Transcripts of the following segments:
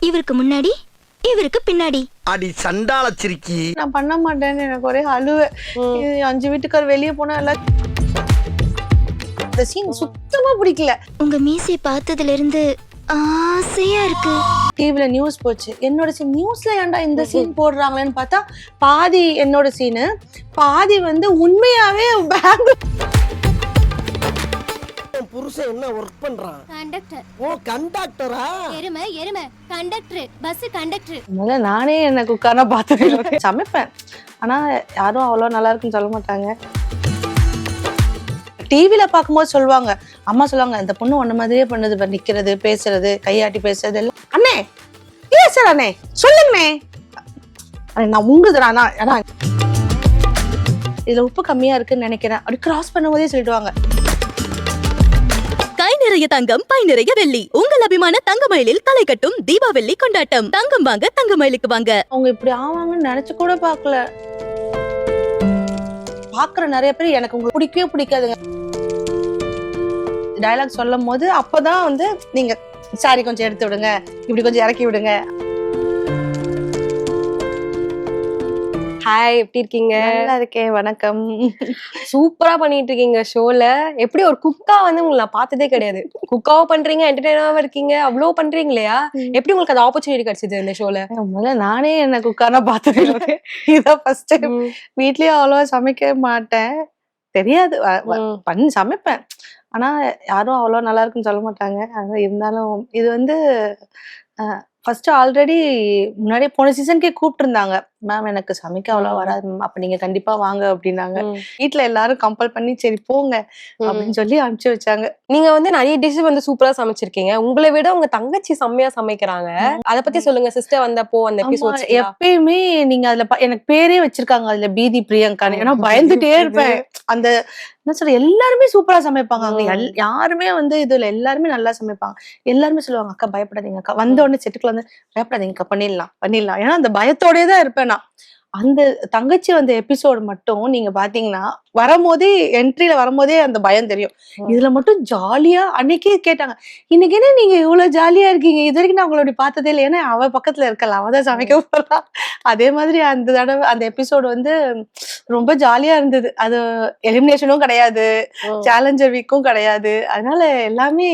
இவருக்கு முன்னாடி இவருக்கு பின்னாடி. அடி சண்டால சிரிக்கி. நான் பண்ண மாட்டேன்னு எனக்கு ஒரே அழுவே. 5 வீட்டுக்கார் வெளியே போனா எல்லாம் இந்த சீன் சுத்தமா பிடிக்கல. உங்க மீசை பார்த்ததுல இருந்து ஆசையா இருக்கு. டிவில நியூஸ் போச்சு, என்னோட சீன். நியூஸ்ல ஏன்டா இந்த சீன் போடுறாங்களேன்னு பார்த்தா பாதி என்னோட சீனு, பாதி வந்து உண்மையாவே பேங்க். புருஷன் என்ன ஒர்க் பண்றான்? கண்டக்டர். ஓ கண்டக்டரா? எருமை கண்டக்டர், பஸ் கண்டக்டர். முதல்ல நானே என்ன குக்காரனா பார்த்து சமைப்பேன், ஆனா யாரும் அவ்வளோ நல்லா இருக்குன்னு சொல்ல மாட்டாங்க. டிவில பார்க்கும்போது சொல்லுவாங்க, அம்மா சொல்லுவாங்க, இந்த பொண்ணு ஒன்ன மாதிரியே பண்ணுது, நிக்கிறது, பேசுறது, கையாட்டி பேசுறது எல்லாம். அண்ணே ஏன் சார் அண்ணே சொல்லுங்கண்ணே, நான் உங்குதுறானா இதுல உப்பு கம்மியா இருக்குன்னு நினைக்கிறேன் அப்படி கிராஸ் பண்ணும்போதே சொல்லிடுவாங்க. கை நிறைய தங்கம், பை நிறைய வெள்ளி. உங்கள் அபிமான தங்கமயிலில் களை கட்டும் தீபாவளி கொண்டாட்டம். தங்கம் வாங்க தங்கமயிலுக்கு வாங்க. அவங்க இப்படி ஆவாங்கன்னு நினைச்சு கூட பாக்கல. பாக்குற நிறைய பேர் எனக்கு உங்களுக்கு பிடிக்கவே பிடிக்காதுங்க. டயலாக் சொல்லும் போது அப்பதான் வந்து நீங்க சாரி கொஞ்சம் எடுத்து விடுங்க, இப்படி கொஞ்சம் இறக்கி விடுங்க. ஹாய், எப்படி இருக்கீங்க? நல்லா இருக்கேன், வணக்கம். சூப்பரா பண்ணிட்டு இருக்கீங்க ஷோல. எப்படி ஒரு குக்கா வந்து உங்களை நான் பார்த்ததே கிடையாது. குக்காவும் பண்றீங்க, என்டர்டெய்னராவும் இருக்கீங்க, அவ்வளோ பண்றீங்க இல்லையா? எப்படி உங்களுக்கு அது ஆப்பர்ச்சுனிட்டி கிடைச்சது இந்த ஷோல? முதல்ல நானே என்ன குக்காரனா பார்த்தது இதான் ஃபர்ஸ்ட் டைம். வீட்லயும் அவ்வளவா சமைக்க மாட்டேன், தெரியாது. பண்ணி சமைப்பேன், ஆனா யாரும் அவ்வளோ நல்லா இருக்குன்னு சொல்ல மாட்டாங்க. ஆனா இருந்தாலும் இது வந்து ஃபர்ஸ்ட் ஆல்ரெடி முன்னாடி போன சீசனுக்கே கூப்பிட்டு இருந்தாங்க, மேம் எனக்கு சமைக்க அவ்வளோ வராது மேம், அப்ப நீங்க கண்டிப்பா வாங்க அப்படின்னாங்க. வீட்டுல எல்லாரும் கம்பல் பண்ணி சரி போங்க அப்படின்னு சொல்லி அனுப்பிச்சு வச்சாங்க. நீங்க வந்து நிறைய டிஷ் வந்து சூப்பரா சமைச்சிருக்கீங்க. உங்களை விட உங்க தங்கச்சி செம்மையா சமைக்கிறாங்க. அத பத்தி சொல்லுங்க. சிஸ்டர் வந்தப்போ அந்த எபிசோட் எப்பயுமே நீங்க அதுல எனக்கு பேரே வச்சிருக்காங்க அதுல, பீதி பிரியங்கான்னு. ஏன்னா பயந்துட்டே இருப்பேன். அந்த என்ன சொல்ற, எல்லாருமே சூப்பரா சமைப்பாங்க அங்க. யாருமே வந்து இதுல எல்லாருமே நல்லா சமைப்பாங்க. எல்லாருமே சொல்லுவாங்க, அக்கா பயப்படாதீங்க அக்கா, வந்த உடனே செட்டுக்குள்ள வந்து பயப்படாதீங்க அக்கா, பண்ணிடலாம். ஏன்னா அந்த பயத்தோடயே தான் இருப்பேன் நான். அந்த தங்கச்சி வந்த எபிசோடு மட்டும் நீங்க பாத்தீங்கன்னா வரும்போதே, என்ட்ரியில வரும்போதே அந்த பயம் தெரியும். இதுல மட்டும் ஜாலியா அன்னைக்கே கேட்டாங்க, இன்னைக்கு என்ன நீங்க இவ்வளவு ஜாலியா இருக்கீங்க, இது வரைக்கும் நான் உங்களோட பார்த்ததே இல்லை. ஏன்னா அவ பக்கத்துல இருக்கல, அவதான் சமைக்க போறா. அதே மாதிரி அந்த தடவை அந்த எபிசோடு வந்து ரொம்ப ஜாலியா இருந்தது. அது எலிமினேஷனும் கிடையாது, சேலஞ்சர் வீக்கும் கிடையாது. அதனால எல்லாமே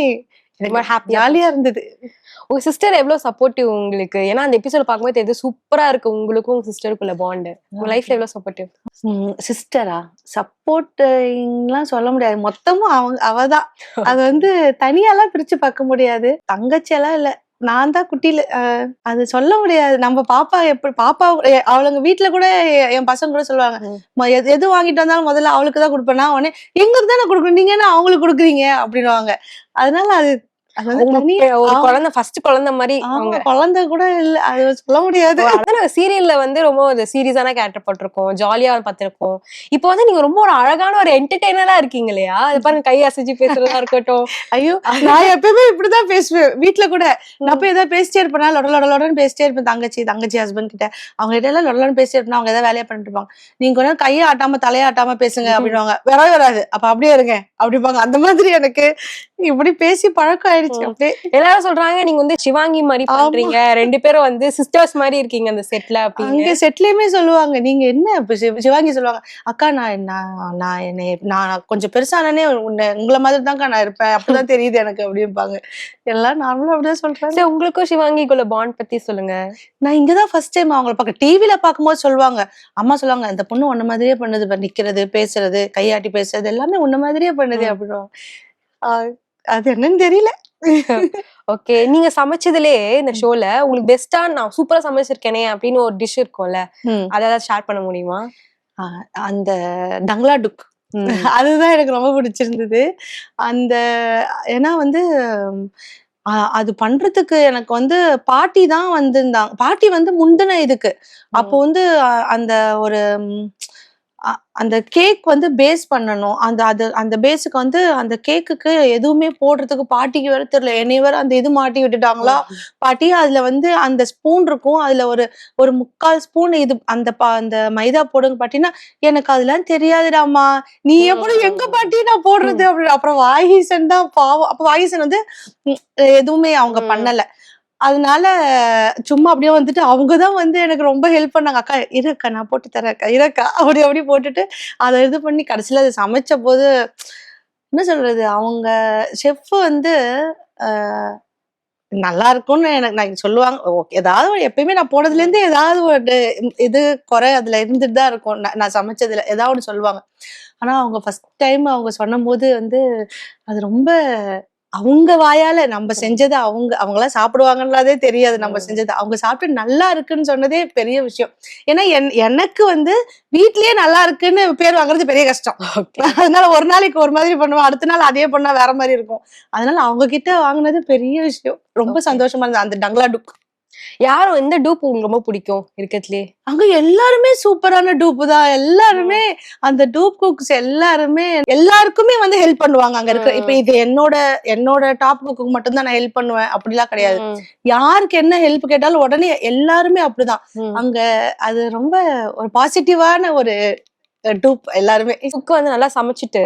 ஜாலியா இருந்தது. உங்க சிஸ்டர் எவ்வளவு சப்போர்ட்டிவ் உங்களுக்கு? ஏன்னா அந்த எபிசோட் பார்க்கும்போது தெரியுது சூப்பரா இருக்கு உங்களுக்கும் உங்க சிஸ்டருக்குள்ள பாண்ட். உங்க லைஃப்ல எவ்வளவு சப்போர்ட்டிவ்? சிஸ்டரா சப்போர்ட்லாம் சொல்ல முடியாது, மொத்தமும் அவதான். அது வந்து தனியாலாம் பிரிச்சு பார்க்க முடியாது. தங்கச்சியெல்லாம் இல்ல, நான் தான் குட்டியில. அது சொல்ல முடியாது. நம்ம பாப்பா எப்படி பாப்பா அவளுங்க வீட்டுல கூட என் பசங்க கூட சொல்லுவாங்க, எது வாங்கிட்டு வந்தாலும் முதல்ல அவளுக்கு தான் கொடுப்பேன். நான் உடனே எங்களுக்கு தானே கொடுக்கணும், நீங்க என்ன அவங்களுக்கு கொடுக்குறீங்க அப்படின்னுவாங்க. அதனால அது குழந்தை ஃபர்ஸ்ட் குழந்தை மாதிரி, குழந்தை கூட இல்ல, அது சொல்ல முடியாது. அதான் சீரியல்ல வந்து ரொம்ப சீரியஸான கேரக்டர் போட்டிருக்கோம், ஜாலியா பார்த்திருக்கோம். இப்போ வந்து நீங்க ரொம்ப ஒரு அழகான ஒரு என்டர்டெய்னரா இருக்கீங்க இல்லையா? அது பாருங்க, கை அசைச்சு பேசுறதா இருக்கட்டும். ஐயோ, நான் எப்பவுமே இப்படிதான் பேசுவேன். வீட்டுல கூட நான் போய் ஏதாவது பேசிட்டே இருப்பேன், லொடலொடன்னு பேசிட்டே இருப்பேன். தங்கச்சி ஹஸ்பண்ட் கிட்ட அவங்க கிட்ட எல்லாம் லொடலொடன்னு பேசிட்டே இருப்பேன். அவங்க ஏதாவது வேலையை பண்ணிட்டு இருப்பாங்க. நீங்க கொஞ்சம் கையை ஆட்டாம தலையை ஆட்டாம பேசுங்க அப்படின்வாங்க. வராது, அப்ப அப்படியே இருங்க அப்படிப்பாங்க. அந்த மாதிரி எனக்கு இப்படி பேசி பழக்கம் ஆயிடுச்சு. அப்படியே எல்லாரும் சொல்றாங்க நீங்க வந்து சிவாங்கி மாதிரி பண்றீங்க, ரெண்டு பேரும் வந்து சிஸ்டர்ஸ் மாதிரி இருக்கீங்க அந்த செட்ல. அங்க செட்லயுமே சொல்லுவாங்க, நீங்க என்ன சிவாங்கி சொல்லுவாங்க, அக்கா நான் கொஞ்சம் பெருசானே உங்களை மாதிரி தான்க்கா நான் இருப்பேன், அப்படிதான் தெரியுது எனக்கு அப்படிம்பாங்க. எல்லாம் நார்மலா அப்படிதான் சொல்றாங்க. உங்களுக்கும் சிவாங்கிக்குள்ள பாண்ட் பத்தி சொல்லுங்க. நான் இங்கதான் ஃபர்ஸ்ட் டைம் அவங்களை பார்க்க. டிவில பார்க்கும்போது சொல்லுவாங்க, அம்மா சொல்லுவாங்க, இந்த பொண்ணு உன்ன மாதிரியே பண்ணுது, நிக்கிறது, பேசுறது, கையாட்டி பேசுறது எல்லாமே உன்ன மாதிரியே பண்ணுது அப்படின்னு. அது என்னன்னு தெரியல. ஓகே, நீங்க சமைச்சதுலயே இந்த ஷோல உங்களுக்கு பெஸ்டா நான் சூப்பரா சமைச்சிருக்கேனே அப்படின்னு ஒரு டிஷ் இருக்கும்ல, அதாவது ஷேர் பண்ண முடியுமா? அந்த டங்லா டுக், அதுதான் எனக்கு ரொம்ப பிடிச்சிருந்தது. அந்த ஏன்னா வந்து அது பண்றதுக்கு எனக்கு வந்து பாட்டி தான் வந்திருந்தாங்க. பாட்டி வந்து முந்தின இதுக்கு அப்போ வந்து அந்த ஒரு அந்த கேக் வந்து பேஸ் பண்ணணும். அந்த பேஸுக்கு வந்து அந்த கேக்குக்கு எதுவுமே போடுறதுக்கு பாட்டிக்கு வேற தெரியல. என்னைய வேற அந்த இது மாட்டி விட்டுட்டாங்களா பாட்டி. அதுல வந்து அந்த ஸ்பூன் இருக்கும், அதுல ஒரு 3/4 ஸ்பூன் இது அந்த மைதா போடுங்க பாட்டினா, எனக்கு அதெல்லாம் தெரியாதுடாமா, நீ எப்படி எங்க பாட்டி நான் போடுறது அப்படின்னு. அப்புறம் வாகீசன் தான் பாவம். அப்ப வாகீசன் வந்து எதுவுமே அவங்க பண்ணல. அதனால சும்மா அப்படியே வந்துட்டு அவங்கதான் வந்து எனக்கு ரொம்ப ஹெல்ப் பண்ணாங்க. அக்கா இருக்கா நான் போட்டு தரேன் அக்கா இருக்கா அப்படி போட்டுட்டு அதை இது பண்ணி கடைசியில அதை சமைச்ச போது என்ன சொல்றது, அவங்க செஃப் வந்து ஆஹ் நல்லா இருக்கும்னு எனக்கு நான் சொல்லுவாங்க. ஓகே, ஏதாவது எப்பயுமே நான் போனதுல இருந்து ஏதாவது ஒரு இது குறை அதுல இருந்துட்டு தான் இருக்கும். நான் சமைச்சதுல ஏதாவது ஒண்ணு சொல்லுவாங்க. ஆனா அவங்க ஃபர்ஸ்ட் டைம் அவங்க சொன்னும் போது வந்து அது ரொம்ப அவங்க வாயால நம்ம செஞ்சது அவங்களாம் சாப்பிடுவாங்கன்றதே தெரியாது. நம்ம செஞ்சது அவங்க சாப்பிட்டு நல்லா இருக்குன்னு சொன்னதே பெரிய விஷயம். ஏன்னா எனக்கு வந்து வீட்லயே நல்லா இருக்குன்னு பேர் வாங்குறது பெரிய கஷ்டம். அதனால ஒரு நாளைக்கு ஒரு மாதிரி பண்ணுவேன், அடுத்த நாள் அதே பண்ணா வேற மாதிரி இருக்கும். அதனால அவங்க கிட்ட வாங்கினது பெரிய விஷயம். ரொம்ப சந்தோஷமா இருந்தது அந்த டங்லா டூப். யாரும் எந்த டூப் உங்களுக்கு ரொம்ப பிடிக்கும் இருக்கதுலயே? அங்க எல்லாருமே சூப்பரான டூப் தான். எல்லாருமே அந்த டூப் குக்ஸ் எல்லாருக்குமே வந்து ஹெல்ப் பண்ணுவாங்க அங்க இருக்கிற. இப்ப இது என்னோட டாப் குக்கு மட்டும் தான் நான் ஹெல்ப் பண்ணுவேன் அப்படிலாம் கிடையாது. யாருக்கு என்ன ஹெல்ப் கேட்டாலும் உடனே எல்லாருமே அப்படிதான் அங்க. அது ரொம்ப ஒரு பாசிட்டிவான ஒரு டூப். எல்லாருமே குக் வந்து நல்லா சமைச்சிட்டு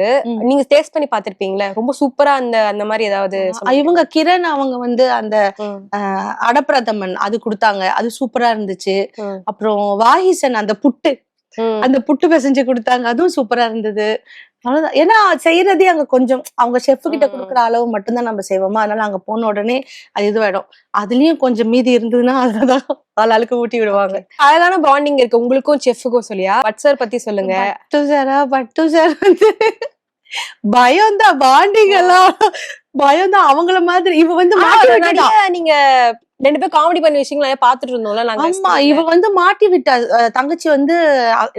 நீங்க டேஸ்ட் பண்ணி பாத்திருப்பீங்களா? ரொம்ப சூப்பரா அந்த மாதிரி ஏதாவது இவங்க கிரண் அவங்க வந்து அந்த அடப்பிரதமன் அது கொடுத்தாங்க, அது சூப்பரா இருந்துச்சு. அப்புறம் வாஹிசன் அந்த புட்டு பிசைஞ்சு கொடுத்தாங்க, அதுவும் சூப்பரா இருந்தது. அவ்வளவுதான். ஏன்னா செய்யறதே அங்க கொஞ்சம் அவங்க செஃப் கிட்ட கொடுக்குற அளவு மட்டும்தான் நம்ம செய்வோமா, அதனால அங்க போன உடனே அது இதுவாயிடும். அதுலயும் கொஞ்சம் மீதி இருந்ததுன்னா அதுதான் ஆளாளுக்கு ஊட்டி விடுவாங்க. அழகான பாண்டிங் இருக்கு உங்களுக்கும் செஃப்க்கும். சொல்லியா பட் சார் பத்தி சொல்லுங்க. பட்டு சார் வந்து பயம்தான், பாண்டிங் எல்லாம் பயம்தான். அவங்கள மாதிரி இவ வந்து நீங்க 2 பேரும் காமெடி பண்ணி விஷயங்கள பாத்துட்டு இருந்தோம்ல நாங்க. ஆமா, இவ வந்து மாட்டி விட்டா. தங்கச்சி வந்து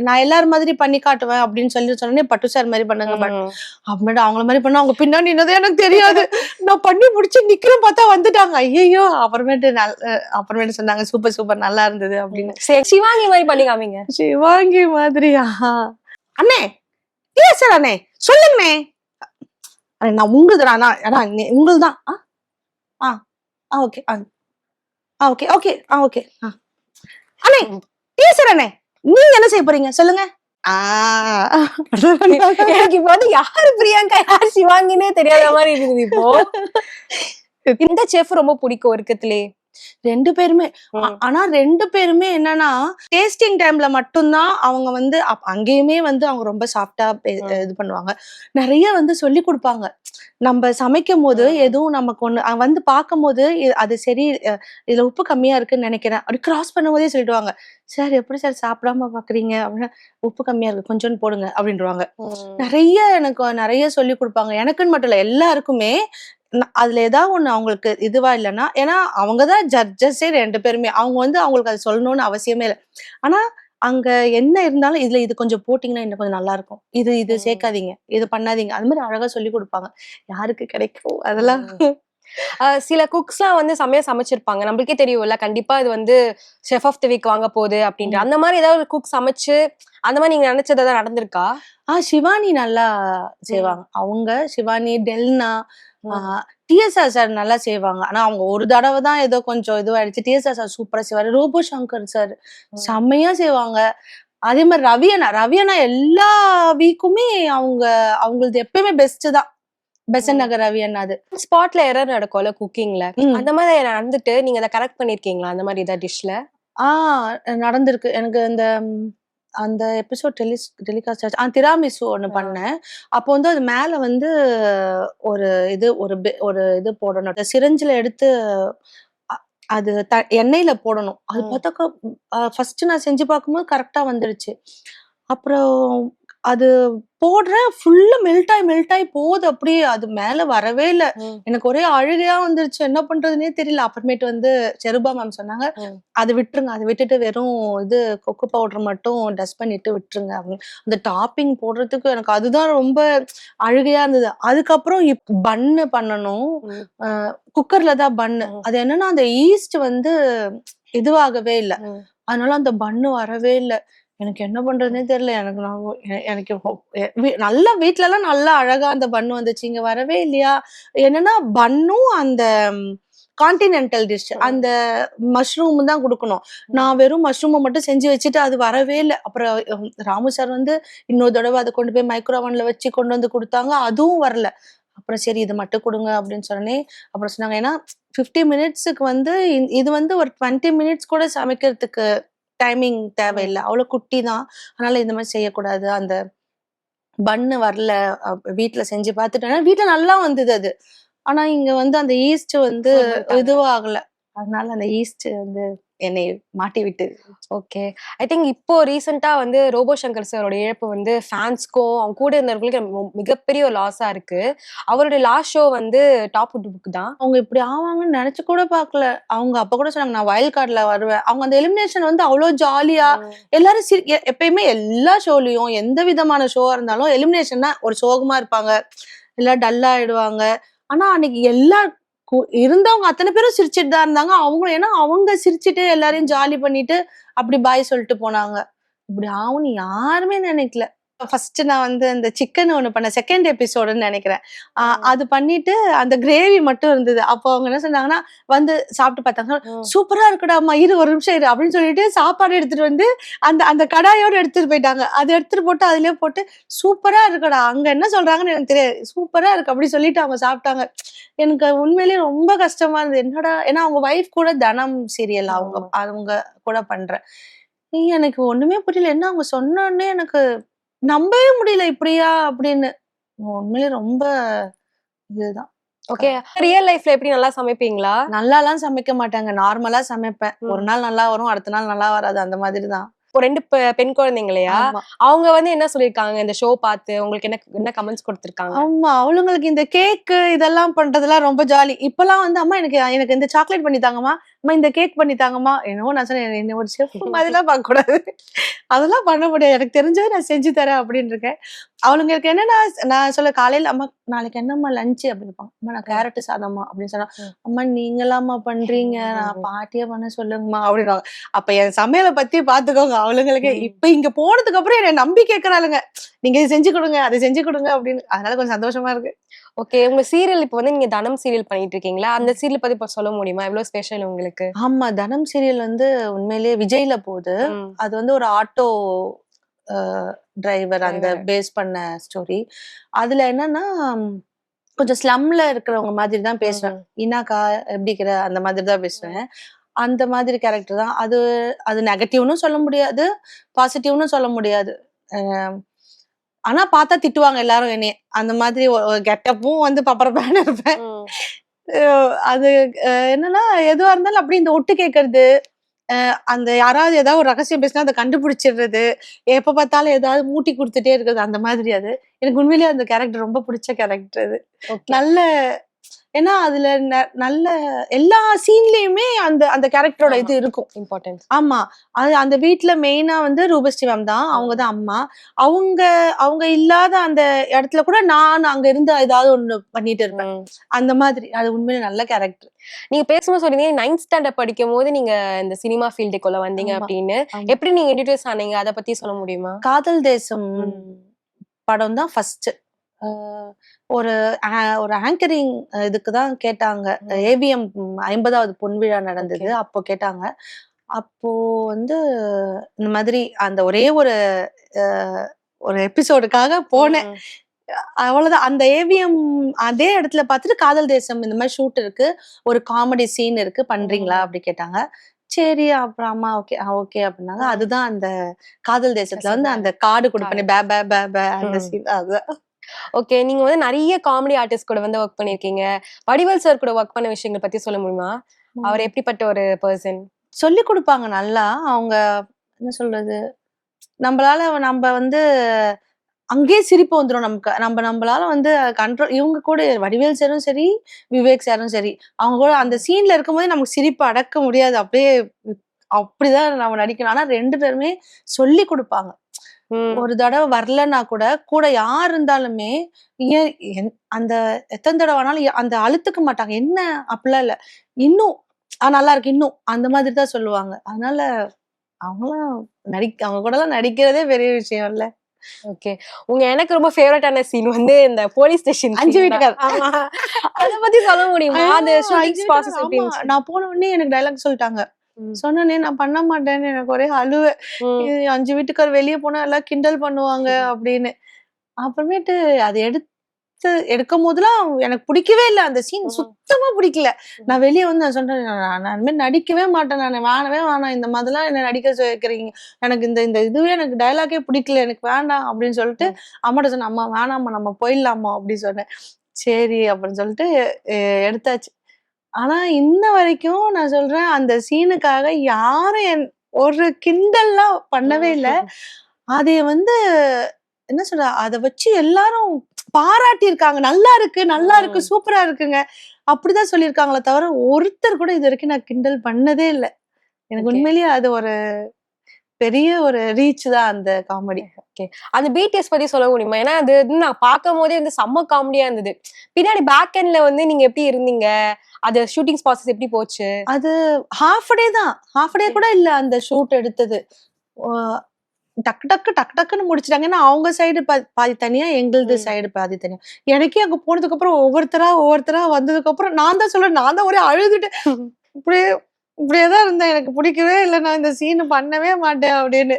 நான் எல்லாரும் மாதிரி பண்ணி காட்டுவேன் அப்படின்னு சொன்னே பட்டு சார் மாதிரி பண்ணுங்க. அப்புறமேட்டு அவங்கள மாதிரி பண்ண அவங்க பின்னாடி என்னதே எனக்கு தெரியாது. நான் பண்ணி முடிச்சு நிக்கிறேன், பார்த்தா வந்துட்டாங்க. ஐயோ. அப்புறமேட்டு சொன்னாங்க சூப்பர் நல்லா இருந்தது அப்படின்னு. சிவாங்கி மாதிரி பண்ணி காமிங்க. சிவாங்கி மாதிரியா? அண்ணே சார் அண்ணே சொல்லுங்கண்ணே. நான் உங்களுதுதான் உங்களுதான். ஓகே ஓகே ஓகே ஓகே அண்ணே டீச்சர் அண்ணே நீங்க என்ன செய்ய போறீங்க சொல்லுங்க. எனக்கு இப்ப வந்து யாரு பிரியங்கா யார் சிவாங்கினே தெரியாத மாதிரி இருக்குது. இப்போ இந்த செஃப் ரொம்ப பிடிக்கும் இருக்கத்துலயே? 2 பேருமே. ஆனா 2 பேருமே என்னன்னா டேஸ்டிங் டைம்ல மட்டும்தான் அவங்க வந்து அங்கேயுமே வந்து அவங்க ரொம்ப சாஃப்டா இது பண்ணுவாங்க. நிறைய வந்து சொல்லி கொடுப்பாங்க. நம்ம சமைக்கும் போது எதுவும் நமக்கு ஒண்ணு வந்து பார்க்கும் போது அது சரி இதுல உப்பு கம்மியா இருக்குன்னு நினைக்கிறேன் அப்படி கிராஸ் பண்ணும் போதே சொல்லிடுவாங்க. சார் எப்படி சார் சாப்பிடாம பாக்குறீங்க அப்படின்னா, உப்பு கம்மியா இருக்கு கொஞ்சோன்னு போடுங்க அப்படின்றாங்க. எனக்கு நிறைய சொல்லி கொடுப்பாங்க. எனக்குன்னு மட்டும் இல்ல எல்லாருக்குமே. அதுல ஏதாவது ஒண்ணு அவங்களுக்கு இதுவா இல்லைன்னா, ஏன்னா அவங்கதான் ஜட்ஜஸே 2 பேருமே. அவங்க வந்து அவங்களுக்கு அது சொல்லணும்னு அவசியமே இல்லை. ஆனா அங்க என்ன இருந்தாலும் இதுல இது கொஞ்சம் போட்டீங்கன்னா இன்னும் கொஞ்சம் நல்லா இருக்கும், இது சேர்க்காதீங்க, இது பண்ணாதீங்க, அது மாதிரி அழகா சொல்லி கொடுப்பாங்க. யாருக்கு கிடைக்கும் அதெல்லாம். சில குக்ஸ் எல்லாம் வந்து செமையா சமைச்சிருப்பாங்க, நம்மளுக்கே தெரியும்ல கண்டிப்பா இது வந்து செஃப் ஆஃப் தி வீக் வாங்க போகுது அப்படின்ற. அந்த மாதிரி ஏதாவது குக் சமைச்சு அந்த மாதிரி நீங்க நினைச்சது ஏதாவது நடந்திருக்கா? சிவானி நல்லா செய்வாங்க. அவங்க சிவானி, டெல்னா, டிஎஸ்ஆர் சார் நல்லா செய்வாங்க. ஆனா அவங்க ஒரு தடவை தான் ஏதோ கொஞ்சம் இதுவாயிடுச்சு. டிஎஸ்ஆர் சார் சூப்பரா செய்வாரு. ரோபோ சங்கர் சார் செம்மையா செய்வாங்க. அதே மாதிரி ரவியனா எல்லா வீக்குமே அவங்களது எப்பயுமே பெஸ்ட் தான். பெசன் நகர் ரவியண்ணா. அது ஸ்பாட்ல எரர் நடக்கும்ல குக்கிங்ல, அந்த மாதிரி நடந்துட்டு நீங்க அதை கரெக்ட் பண்ணிருக்கீங்களா? அந்த மாதிரி ஏதாவது டிஷ்ல நடந்திருக்கு எனக்கு. அந்த எபிசோட் டெலிகாஸ்ட் ஆச்சு. திராமிசு ஒண்ணு பண்ணேன். அப்போ வந்து அது மேல வந்து ஒரு இது போடணும். சிரஞ்சில எடுத்து அது எண்ணெயில போடணும். அது பார்த்தாக்கா ஃபர்ஸ்ட் நான் செஞ்சு பார்க்கும்போது கரெக்டா வந்துடுச்சு. அப்புறம் அது போடுறேன், ஃபுல்லா மெல்ட் ஆகி போகுது. அப்படியே அது மேல வரவே இல்லை. எனக்கு ஒரே அழுகையா வந்துருச்சு, என்ன பண்றதுன்னே தெரியல. அப்புறமேட்டு வந்து செருபா மேம் சொன்னாங்க, அதை விட்டுருங்க, அதை விட்டுட்டு வெறும் இது கொக்கு பவுடர் மட்டும் டஸ்ட் பண்ணிட்டு விட்டுருங்க அப்படின்னு. அந்த டாப்பிங் போடுறதுக்கு எனக்கு அதுதான் ரொம்ப அழுகையா இருந்தது. அதுக்கப்புறம் பன்னு பண்ணணும், குக்கர்ல தான் பன்னு. அது என்னன்னா அந்த ஈஸ்ட் வந்து இதுவாகவே இல்லை, அதனால அந்த பன்னு வரவே இல்லை. எனக்கு என்ன பண்றதுன்னே தெரியல. எனக்கு நல்லா வீட்டுல எல்லாம் நல்லா அழகா அந்த பன்னு வந்துச்சு, இங்க வரவே இல்லையா. என்னன்னா பன்னும் அந்த கான்டினென்டல் டிஷ் அந்த மஷ்ரூம் தான் கொடுக்கணும். நான் வெறும் மஷ்ரூமை மட்டும் செஞ்சு வச்சுட்டு அது வரவே இல்லை. அப்புறம் ராமு சார் வந்து இன்னொரு தடவை அதை கொண்டு போய் மைக்ரோவன்ல வச்சு கொண்டு வந்து கொடுத்தாங்க, அதுவும் வரல. அப்புறம் சரி இது மட்டும் கொடுங்க அப்படின்னு சொன்னே. அப்புறம் சொன்னாங்க ஏன்னா 50 மினிட்ஸுக்கு வந்து இது வந்து ஒரு 20 மினிட்ஸ் கூட சமைக்கிறதுக்கு டைமிங் தேவையில்லை, அவ்வளவு குட்டி தான். அதனால இந்த மாதிரி செய்யக்கூடாது. அந்த பன்னு வரல, வீட்டுல செஞ்சு பார்த்துட்டேன்னா வீட்டுல நல்லா வந்தது அது. ஆனா இங்க வந்து அந்த ஈஸ்ட் வந்து இதுவும் ஆகல. அதனால அந்த ஈஸ்ட் வந்து என்னை மாட்டி விட்டு. ஓகே. ஐ திங்க் இப்போ ரீசெண்டா வந்து ரோபோ சங்கர் சாரோட இழப்பு வந்து ஃபேன்ஸ்க்கும் அவங்க கூட இருந்தவர்களுக்கு மிகப்பெரிய ஒரு லாஸா இருக்கு. அவருடைய லாஸ்ட் ஷோ வந்து டாப் புக் தான். அவங்க இப்படி ஆவாங்கன்னு நினைச்சு கூட பார்க்கல. அவங்க அப்ப கூட சொன்னாங்க நான் வைல்ட் கார்டுல வருவேன். அவங்க அந்த எலிமினேஷன் வந்து அவ்வளவு ஜாலியா எல்லாரும் எப்பயுமே எல்லா ஷோலயும் எந்த விதமான ஷோவா இருந்தாலும் எலிமினேஷன்னா ஒரு சோகமா இருப்பாங்க, எல்லாம் டல்லா ஆயிடுவாங்க. ஆனா அன்னைக்கு எல்லா இருந்தவங்க அத்தனை பேரும் சிரிச்சுட்டு தான் இருந்தாங்க. அவங்களும் ஏன்னா அவங்க சிரிச்சுட்டு எல்லாரையும் ஜாலி பண்ணிட்டு அப்படி பாய் சொல்லிட்டு போனாங்க. இப்படி ஆகும்னு யாருமே நினைக்கல. ஃபர்ஸ்ட் நான் வந்து அந்த சிக்கன் ஒண்ணு பண்ண செகண்ட் எபிசோடுன்னு நினைக்கிறேன். அது பண்ணிட்டு அந்த கிரேவி மட்டும் இருந்தது. அப்போ அவங்க என்ன சொன்னாங்கன்னா வந்து சாப்பிட்டு பார்த்தாங்க, சூப்பரா இருக்குடாமா, இரு ஒரு நிமிஷம் இரு அப்படின்னு சொல்லிட்டு சாப்பாடு எடுத்துட்டு வந்து அந்த அந்த கடாயோட எடுத்துட்டு போயிட்டாங்க. அதை எடுத்துட்டு போட்டு அதுலயே போட்டு சூப்பரா இருக்குடா, அங்க என்ன சொல்றாங்கன்னு எனக்கு தெரியாது, சூப்பரா இருக்கு அப்படி சொல்லிட்டு அவங்க சாப்பிட்டாங்க. எனக்கு உண்மையிலேயே ரொம்ப கஷ்டமா இருந்தது. என்னடா, ஏன்னா அவங்க வைஃப் கூட தனம் சீரியல் அவங்க கூட பண்றேன். எனக்கு ஒண்ணுமே புரியல. என்ன அவங்க சொன்னோடனே எனக்கு நம்பவே முடியல இப்படியா அப்படின்னு. உண்மையிலே ரொம்ப இதுதான். ஓகே. ரியல் லைஃப்ல எப்படி நல்லா சமைப்பீங்களா? நல்லாலாம் சமைக்க மாட்டாங்க, நார்மலா சமைப்பேன். ஒரு நாள் நல்லா வரும், அடுத்த நாள் நல்லா வராது, அந்த மாதிரி தான். இப்போ 2 பெண் குழந்தைங்க இல்லையா? அவங்க வந்து என்ன சொல்லிருக்காங்க இந்த ஷோ பார்த்து? உங்களுக்கு என்ன கமெண்ட்ஸ் கொடுத்திருக்காங்க? ஆமா, அவளுங்களுக்கு இந்த கேக் இதெல்லாம் பண்றதெல்லாம் ரொம்ப ஜாலி. இப்பெல்லாம் வந்து அம்மா எனக்கு இந்த சாக்லேட் பண்ணி தாங்கம்மா, அம்மா இந்த கேக் பண்ணி தாங்கம்மா. என்னவோ நான் சொன்னேன், என்ன ஒரு செஃப் மாதிரிலாம் பார்க்க கூடாது, அதெல்லாம் பண்ண முடியாது, எனக்கு தெரிஞ்சதை நான் செஞ்சு தரேன் அப்படின்னு இருக்கேன். அவளுங்களுக்கு என்னன்னா, நான் சொல்ல காலையில அம்மா நாளைக்கு என்னம்மா லஞ்சு அப்படின்னு இருப்பாங்க. அம்மா நான் கேரட் சாதம்மா அப்படின்னு சொன்னா, அம்மா நீங்களாம்மா பண்றீங்க, நான் பாட்டியா பண்ண சொல்லுங்கம்மா அப்படின்வாங்க. அப்ப என் சமையலை பத்தி பாத்துக்கோங்க அவளுங்களுக்கு. இப்ப இங்க போனதுக்கு அப்புறம் என்ன நம்பி கேக்குறாளுங்க, நீங்க இது செஞ்சு கொடுங்க அதை செஞ்சு கொடுங்க அப்படின்னு. அதனால கொஞ்சம் சந்தோஷமா இருக்கு. ஓகே. உங்க சீரியல் இப்ப வந்து நீங்க தனம் சீரியல் பண்ணிட்டு இருக்கீங்களா? அந்த சீரியல் பத்தி இப்ப சொல்ல முடியுமா? எவ்வளவு ஸ்பெஷல் உங்களுக்கு? ஆமா, தனம் சீரியல் வந்து உண்மையிலேயே விஜய்ல போகுது. அது வந்து ஒரு ஆட்டோ டிரைவர் அந்த பேஸ் பண்ண ஸ்டோரி. அதுல என்னன்னா கொஞ்சம் ஸ்லம்ல இருக்கிறவங்க மாதிரி தான் பேசுறேன். இனாக்கா எப்படி இருக்கிற அந்த மாதிரி தான் பேசுவேன். அந்த மாதிரி கேரக்டர் தான் அது. அது நெகட்டிவ்னு சொல்ல முடியாது, பாசிட்டிவ்னு சொல்ல முடியாது. ஆனா பார்த்தா திட்டுவாங்க எல்லாரும் என்னைய. அந்த மாதிரி கெட்டப்பும் வந்து பப்பரப்பான்னு இருப்பேன். அது என்னன்னா எதுவா இருந்தாலும் அப்படி இந்த ஒட்டு கேட்கறது, அந்த யாராவது ஏதாவது ஒரு ரகசியம் பேசினா அதை கண்டுபிடிச்சிடுறது, எப்ப பார்த்தாலும் ஏதாவது மூட்டி கொடுத்துட்டே இருக்கிறது, அந்த மாதிரி. அது எனக்கு உண்மையிலேயே அந்த கேரக்டர் ரொம்ப பிடிச்ச கேரக்டர் அது. நல்ல ஏன்னா அதுல நல்ல எல்லா சீன்லயுமே அந்த அந்த கேரக்டரோட இது இருக்கும், இம்பார்ட்டன்ஸ். ஆமா, அது அந்த வீட்டுல மெயினா வந்து ரூபஸ்ரீ மேம் தான், அவங்கதான் அம்மா. அவங்க இல்லாத அந்த இடத்துல கூட நான் அங்க இருந்து ஏதாவது ஒண்ணு பண்ணிட்டு இருப்பேன், அந்த மாதிரி. அது உண்மையிலே நல்ல கேரக்டர். நீங்க பேசும்போது சொல்றீங்க 9th ஸ்டாண்டர்ட் படிக்கும் போது நீங்க இந்த சினிமா ஃபீல்டுக்குள்ள வந்தீங்க அப்படின்னு. எப்படி நீங்க இன்ட்ரோடியூஸ் ஆனீங்க, அதை பத்தி சொல்ல முடியுமா? காதல் தேசம் படம் தான் ஃபர்ஸ்ட். ஒரு ஆங்கரிங் இதுக்கு தான் கேட்டாங்க. ஏபிஎம் 50வது பொன்விழா நடந்தது, அப்போ கேட்டாங்க. அப்போ வந்து இந்த மாதிரி அந்த ஒரே ஒரு எபிசோடுக்காக போனேன், அவ்வளவுதான். அந்த ஏவிஎம் அதே இடத்துல பார்த்துட்டு காதல் தேசம் இந்த மாதிரி ஷூட் இருக்கு, ஒரு காமெடி சீன் இருக்கு, பண்றீங்களா அப்படி கேட்டாங்க. சரி, அப்புறம் அம்மா ஓகே அப்படின்னாங்க. அதுதான் அந்த காதல் தேசத்துல வந்து அந்த கார்டு கொடுப்பேன், பே பே பே பே அந்த சீன். அதுதான். ஓகே. நீங்க வந்து நிறைய காமெடி ஆர்டிஸ்ட் கூட வந்து ஒர்க் பண்ணிருக்கீங்க. வடிவேல் சார் கூட ஒர்க் பண்ண விஷயங்கள் பத்தி சொல்ல முடியுமா? அவர் எப்படிப்பட்ட ஒரு பர்சன்? சொல்லி கொடுப்பாங்க நல்லா. அவங்க என்ன சொல்றது, நம்ம வந்து அங்கேயே சிரிப்பு வந்துடும் நமக்கு. நம்மளால வந்து கண்ட்ரோல். இவங்க கூட வடிவேல் சாரும் சரி, விவேக் சாரும் சரி, அவங்க கூட அந்த சீன்ல இருக்கும்போது நமக்கு சிரிப்பு அடக்க முடியாது. அப்படிதான் நம்ம நடிக்கணும். ஆனா 2 பேருமே சொல்லி கொடுப்பாங்க. ஒரு தடவை வரலன்னா கூட யார் இருந்தாலுமே அந்த எத்தனை தடவை ஆனாலும் அந்த அழுத்துக்க மாட்டாங்க. என்ன அப்படிலாம் இல்ல, இன்னும் நல்லா இருக்கு இன்னும், அந்த மாதிரி தான் சொல்லுவாங்க. அதனால அவங்க கூட எல்லாம் நடிக்கிறதே பெரிய விஷயம் இல்ல. ஓகே. எனக்கு ரொம்ப ஃபேவரட்டான சீன் வந்து இந்த போலீஸ் ஸ்டேஷன் 5 வீட்டுக்கார். அத பத்தி சொல்ல முடியுமா? அந்த ஷூட்டிங் ப்ராசஸ் எப்படி? நான் போன உடனே எனக்கு டைலாக் சொல்லிட்டாங்க. சொன்னே நான் பண்ண மாட்டேன்னு எனக்கு ஒரே அழுவை. 5 வீட்டுக்கார் வெளியே போனா எல்லாம் கிண்டல் பண்ணுவாங்க அப்படின்னு. அப்புறமேட்டு அதை எடுக்கும் போதெல்லாம் எனக்கு பிடிக்கவே இல்லை அந்த சீன், சுத்தமா பிடிக்கல. நான் வெளியே வந்து நான் சொல்றேன், நான் அந்த மாதிரி நடிக்கவே மாட்டேன், நான் வேணவே வேணாம், இந்த மாதிரிலாம் என்ன நடிக்க வைக்கிறீங்க, எனக்கு இந்த இந்த இதுவே எனக்கு டைலாகே பிடிக்கல, எனக்கு வேண்டாம் அப்படின்னு சொல்லிட்டு அம்மாட்ட சொன்னேன். அம்மா வேணாம்மா, நம்ம போயிடலாமா அப்படின்னு சொன்னேன். சரி அப்படின்னு சொல்லிட்டு எடுத்தாச்சு. ஆனா இன்ன வரைக்கும் நான் சொல்றேன், அந்த சீனுக்காக யாரும் ஒரு கிண்டல்லாம் பண்ணவே இல்லை. அதைய வந்து என்ன சொல்ற, அத வச்சு எல்லாரும் பாராட்டி இருக்காங்க. நல்லா இருக்கு, நல்லா இருக்கு, சூப்பரா இருக்குங்க அப்படிதான் சொல்லியிருக்காங்களே தவிர ஒருத்தர் கூட இது வரைக்கும் நான் கிண்டல் பண்ணதே இல்லை. எனக்கு உண்மையிலேயே அது ஒரு பெரிய ஒரு ரீச் தான் அந்த காமெடி. அந்த பிடிஎஸ் பத்தி சொல்ல முடியுமா? ஏன்னா அது நான் பார்க்கும் போதே வந்து செம்ம காமெடியா இருந்தது. பின்னாடி பேக் எண்ட்ல வந்து நீங்க எப்படி இருந்தீங்க, அது ஷூட்டிங் ப்ராசஸ் எப்படி போச்சு? அது ஹாஃப் டே தான், ஹாஃப் டே கூட இல்ல அந்த ஷூட் எடுத்தது. டக்கு டக்குன்னு முடிச்சிட்டாங்க. ஏன்னா அவங்க சைடு பாதி தனியா, எங்களது சைடு பாதி தனியா. எனக்கே அங்க போனதுக்கு அப்புறம் ஒவ்வொருத்தரா வந்ததுக்கு அப்புறம் நான் தான் சொல்றேன், நான் தான் ஒரே அழுதுட்டு இப்படியேதான் இருந்தேன், எனக்கு பிடிக்கவே இல்லை, நான் இந்த சீன் பண்ணவே மாட்டேன் அப்படின்னு.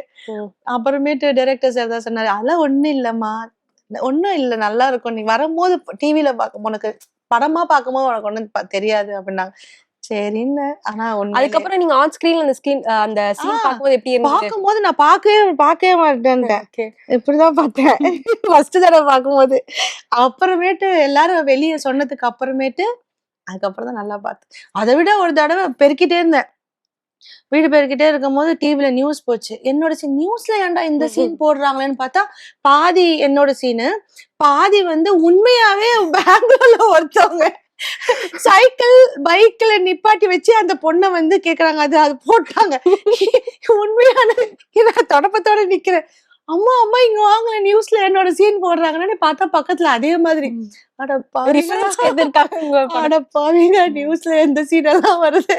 அப்புறமேட்டு டைரக்டர் சார் தான் சொன்னாரு, அதெல்லாம் ஒண்ணும் இல்லம்மா, ஒண்ணும் இல்லை, நல்லா இருக்கும், நீ வரும்போது டிவில பார்க்கும் உனக்கு படமா பார்க்கும்போது உனக்கு ஒண்ணும் தெரியாது அப்படின்னாங்க. சரின்னு. ஆனா அதுக்கப்புறம் நீங்க ஆன் ஸ்கிரீன்ல அந்த சீன் பார்க்கும்போது எப்படி இருந்துச்சு? பார்க்கும்போது நான் பார்க்கவே மாட்டேன்ட்டேன், இப்படிதான் பார்த்தேன் ஃபர்ஸ்ட் தடவை பார்க்கும்போது. அப்புறமேட்டு எல்லாரும் வெளியே சொன்னதுக்கு அப்புறமேட்டு அதுக்கப்புறம் தான் நல்லா பார்த்தேன். அதை விட ஒரு தடவை பெருக்கிட்டே இருந்தேன், வீடு பெருக்கிட்டே இருக்கும் போது டிவில நியூஸ் போச்சு. என்னோட சீன் நியூஸ்ல ஏன்டா இந்த சீன் போடுறாங்களேன்னு பார்த்தா பாதி என்னோட சீனு, பாதி வந்து உண்மையாவே பெங்களூர்ல ஒருத்தவங்க சைக்கிள் பைக்ல நிப்பாட்டி வச்சு அந்த பொண்ணை வந்து கேக்குறாங்க, அது போட்டாங்க. உண்மையான தொடப்பத்தோட நிக்கிறேன், அம்மா அம்மா இங்க வாங்கல, நியூஸ்ல என்னோட சீன் போடுறாங்கன்னு பார்த்தா பக்கத்துல அதே மாதிரி. அடப்பாவிங்க, நியூஸ்ல எந்த சீன் எல்லாம் வருது.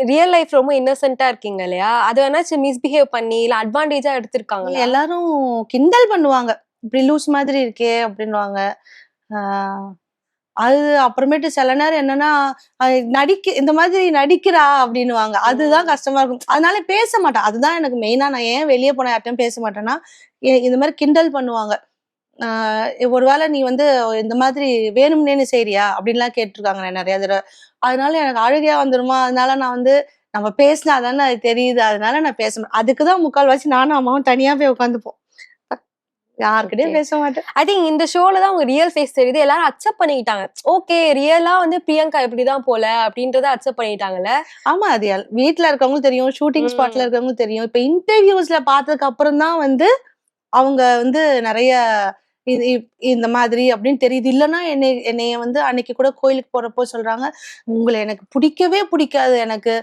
ரியல் லைஃப் ரொம்ப இன்னசென்ட்டா இருக்கீங்க இல்லையா, அது வேணாச்சும் மிஸ்பிஹேவ் பண்ணி இல்ல அட்வான்டேஜா எடுத்திருக்காங்க. எல்லாரும் கிண்டல் பண்ணுவாங்க, இப்படி லூஸ் மாதிரி இருக்கே அப்படின்னுவாங்க. அது அப்புறமேட்டு சில நேரம் என்னன்னா இந்த மாதிரி நடிக்கிறா அப்படின்னுவாங்க, அதுதான் கஷ்டமா இருக்கும். அதனால பேச மாட்டேன், அதுதான் எனக்கு மெயினா. நான் ஏன் வெளியே போன யார்ட்டையும் பேச மாட்டேன்னா, இந்த மாதிரி கிண்டல் பண்ணுவாங்க. ஒருவேளை நீ வந்து இந்த மாதிரி வேணும்னே செய்றியா அப்படின்லாம் கேட்டிருக்காங்க நிறைய தடவை. அதனால எனக்கு அழுகையா வந்துருமா, அதனால நான் வந்து நம்ம பேசினா தானே அது தெரியுது, அதனால நான் பேச மாட்டேன். அதுக்குதான் முக்கால்வாசி நானும் அம்மாவும் தனியா போய் உட்காந்துப்போம், யாருக்கிட்டயும் பேச மாட்டேன். ஐ திங்க் இந்த ஷோல தான் உங்க ரியல் ஃபேஸ் தெரியுது, எல்லாரும் அக்செப்ட் பண்ணிக்கிட்டாங்க. ஓகே, ரியலா வந்து பிரியங்கா இப்படிதான் போல அப்படின்றத அக்செப்ட் பண்ணிட்டாங்கல்ல. ஆமா, அது வீட்டுல இருக்கவங்களும் தெரியும், ஷூட்டிங் ஸ்பாட்ல இருக்கவங்களும் தெரியும். இப்ப இன்டர்வியூஸ்ல பார்த்ததுக்கு அப்புறம் தான் வந்து அவங்க வந்து நிறைய இந்த மாதிரி அப்படின்னு தெரியுது. இல்லைன்னா என்னைய வந்து அன்னைக்கு கூட கோயிலுக்கு போறப்போ சொல்றாங்க, உங்களை எனக்கு பிடிக்கவே பிடிக்காது, எனக்கு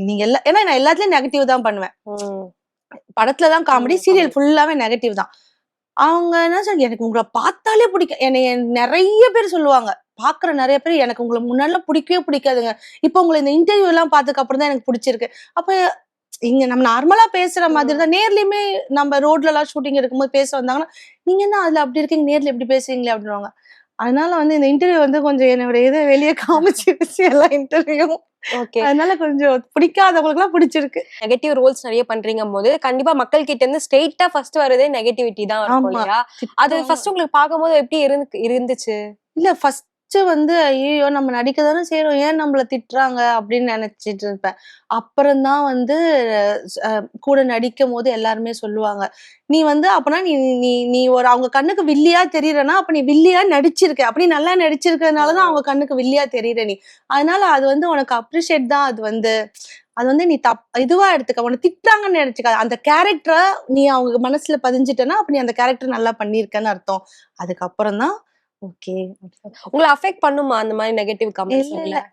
நீங்க ஏன்னா நான் எல்லாத்துலயும் நெகட்டிவ் தான் பண்ணுவேன். படத்துலதான் காமெடி, சீரியல் ஃபுல்லாவே நெகட்டிவ் தான். அவங்க என்ன சொல்ல, எனக்கு உங்களை பார்த்தாலே பிடிக்கும். என்னைய நிறைய பேர் சொல்லுவாங்க, பாக்குற நிறைய பேர், எனக்கு உங்களை முன்னாடிலாம் பிடிக்கவே பிடிக்காதுங்க, இப்ப உங்களை இந்த இன்டர்வியூ எல்லாம் பார்த்ததுக்கு அப்புறம் தான் எனக்கு பிடிச்சிருக்கு. அப்ப இங்க நம்ம நார்மலா பேசுற மாதிரி தான், நேர்லயுமே நம்ம ரோட்ல எல்லாம் ஷூட்டிங் எடுக்கும்போது பேச வந்தாங்கன்னா, நீங்க என்ன அதுல அப்படி இருக்கீங்க, நேர்ல எப்படி பேசுறீங்களே அப்படின்னுவாங்க. அதனால வந்து இந்த இன்டர்வியூ வந்து கொஞ்சம் என்னோட இதை வெளியே காமிச்சிருச்சு, எல்லா இன்டர்வியூ. அதனால கொஞ்சம் பிடிக்காதவங்களுக்கு எல்லாம் பிடிச்சிருக்கு. நெகட்டிவ் ரோல்ஸ் நிறைய பண்றீங்க போது கண்டிப்பா மக்கள் கிட்ட இருந்து ஸ்ட்ரெயிட்டா ஃபர்ஸ்ட் வரதே நெகட்டிவிட்டி தான் இருக்கும் இல்லையா? அது ஃபர்ஸ்ட் உங்களுக்கு பார்க்கும்போது எப்படி இருந்துச்சு? இல்ல ஃபர்ஸ்ட் வந்து ஐயோ நம்ம நடிக்க தானே செய்யறோம், ஏன் நம்மள திட்டுறாங்க அப்படின்னு நினைச்சிட்டு இருப்பேன். அப்புறம்தான் வந்து கூட நடிக்கும் போது எல்லாருமே சொல்லுவாங்க, நீ வந்து அப்பனா நீ ஒரு அவங்க கண்ணுக்கு வில்லியா தெரியறனா, அப்ப நீ வில்லியா நடிச்சிருக்க, அப்படி நல்லா நடிச்சிருக்கிறதுனாலதான் அவங்க கண்ணுக்கு வில்லியா தெரியற நீ. அதனால அது வந்து உனக்கு அப்ரிஷியேட் தான். அது வந்து நீ இதுவா எடுத்துக்க, உனக்கு திட்டாங்கன்னு நினைச்சுக்க, அந்த கேரக்டரை நீ அவங்க மனசுல பதிஞ்சிட்டனா அப்ப நீ அந்த கேரக்டர் நல்லா பண்ணிருக்கன்னு அர்த்தம். அதுக்கப்புறம் தான் ஓகே. உங்களை அஃபெக்ட் பண்ணுமா அந்த மாதிரி நெகட்டிவ் கமெண்ட்ஸ்?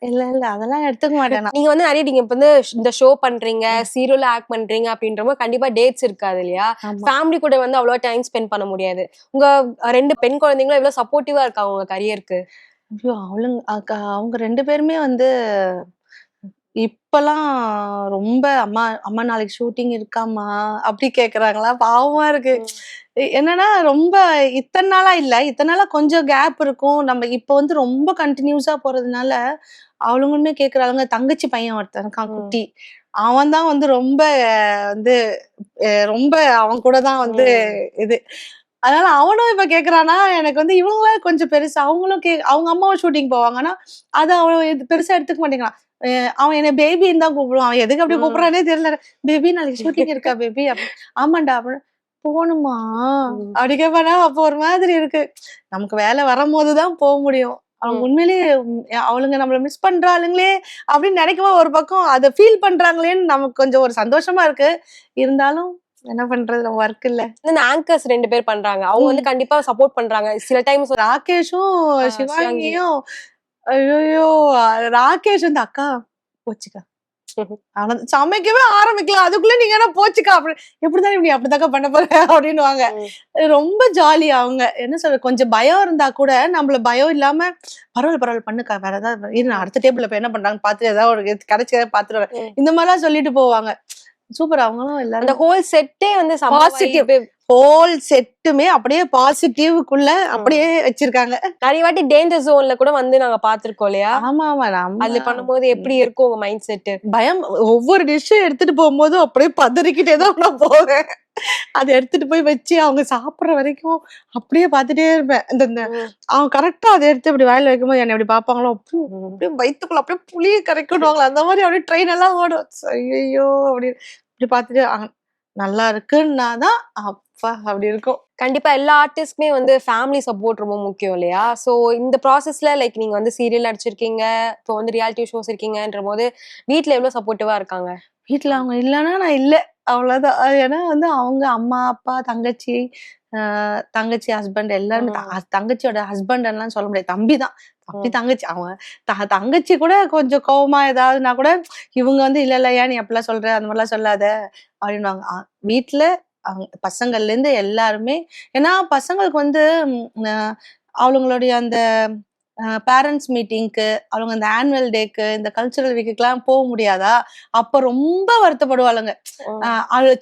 இல்ல அதெல்லாம் எடுத்துக்க மாட்டேன். நீங்க வந்து நிறைய நீங்க இப்ப வந்து இந்த ஷோ பண்றீங்க, சீரியல்ல ஆக்ட் பண்றீங்க அப்படின்றப்ப கண்டிப்பா டேட்ஸ் இருக்காது இல்லையா? ஃபேமிலி கூட வந்து அவ்வளவு டைம் ஸ்பெண்ட் பண்ண முடியாது. உங்க 2 பெண் குழந்தைங்களும் எவ்வளவு சப்போர்ட்டிவா இருக்காங்க உங்க கரியருக்கு? ஐயோ, அவங்க 2 பேருமே வந்து இப்பெல்லாம் ரொம்ப அம்மா நாளைக்கு ஷூட்டிங் இருக்காமா அப்படி கேக்குறாங்களா, பாவமா இருக்கு. என்னன்னா ரொம்ப இத்தனை நாளா கொஞ்சம் கேப் இருக்கும். நம்ம இப்ப வந்து ரொம்ப கண்டினியூஸா போறதுனால அவளுங்களுமே கேக்குறாங்க. தங்கச்சி பையன் ஒருத்தன் இருக்கான், குட்டி, அவன் தான் வந்து ரொம்ப வந்து ரொம்ப அவன் கூட தான் வந்து இது அதனால அவனும் இப்ப கேக்குறானா, எனக்கு வந்து இவங்களும் கொஞ்சம் பெருசு. அவங்களும் அவங்க அம்மாவும் ஷூட்டிங் போவாங்க. ஆனா அத அவன் பெருசா எடுத்துக்க மாட்டேங்கிறான். அவன் என்ன பேபின்னு தான் கூப்பிடுவான். அவன் எதுக்கு அப்படி கூப்பிடுறானே தெரியல. பேபி நாளைக்கு ஷூட்டிங் இருக்கா பேபி? ஆமாண்டா அப்படின்னு. போணுமா? அப்படி கேட்பானா, அப்போ ஒரு மாதிரி இருக்கு. நமக்கு வேலை வரும்போதுதான் போக முடியும். அவங்க உண்மையிலேயே அவளுங்க நம்மள மிஸ் பண்றாளுங்களே அப்படின்னு நினைக்கவும் ஒரு பக்கம் அதை ஃபீல் பண்றாங்களேன்னு நமக்கு கொஞ்சம் ஒரு சந்தோஷமா இருக்கு. இருந்தாலும் என்ன பண்றது, நம்ம ஒர்க் இல்ல. இந்த ஆங்கர்ஸ் 2 பேர் பண்றாங்க. அவங்க வந்து கண்டிப்பா சப்போர்ட் பண்றாங்க. சில டைம்ஸ் ராகேஷும் சிவாங்கியும் ஐயோ, ராகேஷ் வந்து அக்கா போச்சுக்கா சமைக்கவே ஆரம்பிக்கலாம், அதுக்குள்ள நீங்க என்ன போச்சுக்கா அப்படி எப்படிதான் இப்படி அப்படிதாக்கா பண்ண போற அப்படின்னுவாங்க. ரொம்ப ஜாலி. அவங்க என்ன சொல்ற, கொஞ்சம் பயம் இருந்தா கூட நம்மள பயம் இல்லாம பரவாயில்ல பண்ணுக்கா, வேற ஏதாவது இரு நான் அடுத்த டேபிள்ல போய் என்ன பண்றாங்கன்னு பாத்துட்டு ஏதாவது ஒரு கிடைச்ச பாத்துட்டு வரேன், இந்த மாதிரிலாம் சொல்லிட்டு போவாங்க. சூப்பர். அவங்களும் எல்லாரும் அந்த ஹோல் செட்டே வந்து பாசிட்டிவ், ஹோல் செட்டுமே அப்படியே பாசிட்டிவ்க்குள்ள அப்படியே வச்சிருக்காங்க. நிறைய வாட்டி டேஞ்சர் ஜோன்ல கூட வந்து நாங்க பாத்துருக்கோம் இல்லையா? ஆமா ஆமா. நம்ம அதுல பண்ணும்போது எப்படி இருக்கும் உங்க மைண்ட் செட்? பயம். ஒவ்வொரு டிஷ்ஷும் எடுத்துட்டு போகும்போது அப்படியே பதறிக்கிட்டே தான் நான் போவேன். அதை எடுத்துட்டு போய் வச்சு அவங்க சாப்பிடுற வரைக்கும் அப்படியே பாத்துட்டே இருப்பேன். இந்த அவங்க கரெக்டா அதை எடுத்து அப்படி வாயில வைக்கும்போது என்ன எப்படி பாப்பாங்களோ, அப்படியே வயிற்றுக்குள்ள அப்படியே புளிய கரைக்கணுவாங்களா அந்த மாதிரி அப்படியே ட்ரெயின் எல்லாம் ஓடும். ஐயோ அப்படின்னு இப்படி பாத்துட்டு நல்லா இருக்குன்னாதான் அப்பா அப்படி இருக்கும். கண்டிப்பா எல்லா ஆர்டிஸ்ட்க்குமே வந்து ஃபேமிலி சப்போர்ட் ரொம்ப முக்கியம் இல்லையா? சோ இந்த ப்ராசஸ்ல லைக் நீங்க வந்து சீரியல் நடிச்சிருக்கீங்க, இப்போ வந்து ரியாலிட்டி ஷோஸ் இருக்கீங்கன்ற போது வீட்ல எவ்வளவு சப்போர்ட்டிவா இருக்காங்க? வீட்டுல அவங்க இல்லைன்னா நான் இல்லை, அவ்வளவுதான். ஏன்னா வந்து அவங்க அம்மா அப்பா தங்கச்சி தங்கச்சி ஹஸ்பண்ட் எல்லாருமே தங்கச்சியோட ஹஸ்பண்ட் எல்லாம் சொல்ல முடியாது, தம்பி தான். தம்பி தங்கச்சி அவங்க தங்கச்சி கூட கொஞ்சம் கோவமா ஏதாவதுனா கூட இவங்க வந்து இல்ல ஏன் நீ அப்படிலாம் சொல்ற, அந்த மாதிரிலாம் சொல்லாத அப்படின்னுவாங்க. வீட்டுல அவங்க பசங்கள்ல இருந்து எல்லாருமே. ஏன்னா பசங்களுக்கு வந்து அவங்களுடைய அந்த பேரண்ட்ஸ் மீட்டிங்க்கு, அவங்க அந்த ஆனுவல் டேக்கு, இந்த கல்ச்சுரல் வீக்குக்கெல்லாம் போக முடியாதா, அப்ப ரொம்ப வருத்தப்படுவாளுங்க.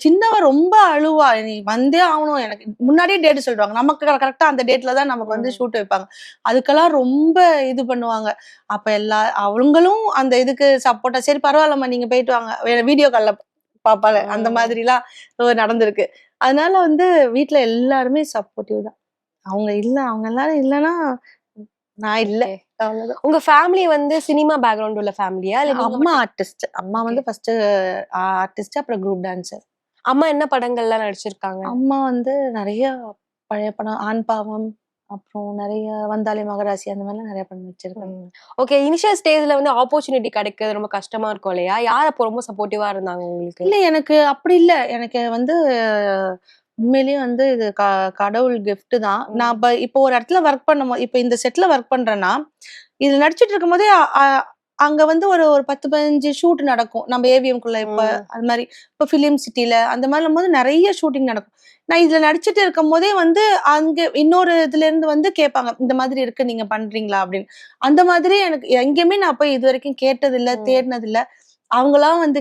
சின்னவ ரொம்ப அழுவா, நீ வந்தே ஆகணும், எனக்கு முன்னாடியே டேட் சொல்லுவாங்க. நமக்கு கரெக்டா அந்த டேட்ல தான் நமக்கு வந்து ஷூட் வைப்பாங்க. அதுக்கெல்லாம் ரொம்ப இது பண்ணுவாங்க. அப்ப அவங்களும் அந்த இதுக்கு சப்போர்ட்டா, சரி பரவாயில்லம்மா நீங்க போயிட்டு வாங்க, வீடியோ கால்ல பாப்பாங்க, அந்த மாதிரி எல்லாம் நடந்திருக்கு. அதனால வந்து வீட்டுல எல்லாருமே சப்போர்ட்டிவ் தான். அவங்க எல்லாரும் இல்லைன்னா நான் இல்ல, அவ்வளவுதான். உங்க ஃபேமிலி வந்து சினிமா பேக்ரவுண்ட் உள்ள ஃபேமிலியா? இல்ல அம்மா ஆர்டிஸ்ட். அம்மா வந்து ஃபர்ஸ்ட் ஆர்டிஸ்ட், அப்புறம் குரூப் டான்சர். அம்மா என்ன படங்கள்லாம் நடிச்சிருக்காங்க? அம்மா வந்து நிறைய பழைய படம், ஆண் பாவம், அப்புறம் நிறைய வந்தாலே மகராசி, அந்த மாதிரிலாம் நிறைய படம் நடிச்சிருக்காங்க. ஓகே. இனிஷியல் ஸ்டேஜ்ல வந்து ஆப்பர்ச்சுனிட்டி கிடைக்கிறது ரொம்ப கஷ்டமா இருக்கும் இல்லையா? யார் அப்போ ரொம்ப சப்போர்ட்டிவா இருந்தாங்க உங்களுக்கு? இல்ல எனக்கு அப்படி இல்ல. எனக்கு வந்து உண்மையிலேயே வந்து இது கடவுள் கிஃப்ட் தான். நான் இப்போ ஒரு இடத்துல ஒர்க் பண்ணும்போது, இப்போ இந்த செட்ல ஒர்க் பண்றேன்னா, இதுல நடிச்சிட்டு இருக்கும் போதே அங்க வந்து ஒரு 10-15 ஷூட் நடக்கும். நம்ம ஏவிஎம்குள்ள இப்ப அது மாதிரி இப்ப பிலிம் சிட்டில அந்த மாதிரி போது நிறைய ஷூட்டிங் நடக்கும். நான் இதுல நடிச்சிட்டு இருக்கும் போதே வந்து அங்க இன்னொரு இதுல இருந்து வந்து கேட்பாங்க, இந்த மாதிரி இருக்கு நீங்க பண்றீங்களா அப்படின்னு. அந்த மாதிரி எனக்கு எங்கேயுமே நான் போய் இது வரைக்கும் கேட்டது இல்ல, தேடினது இல்ல. அவங்களாம் வந்து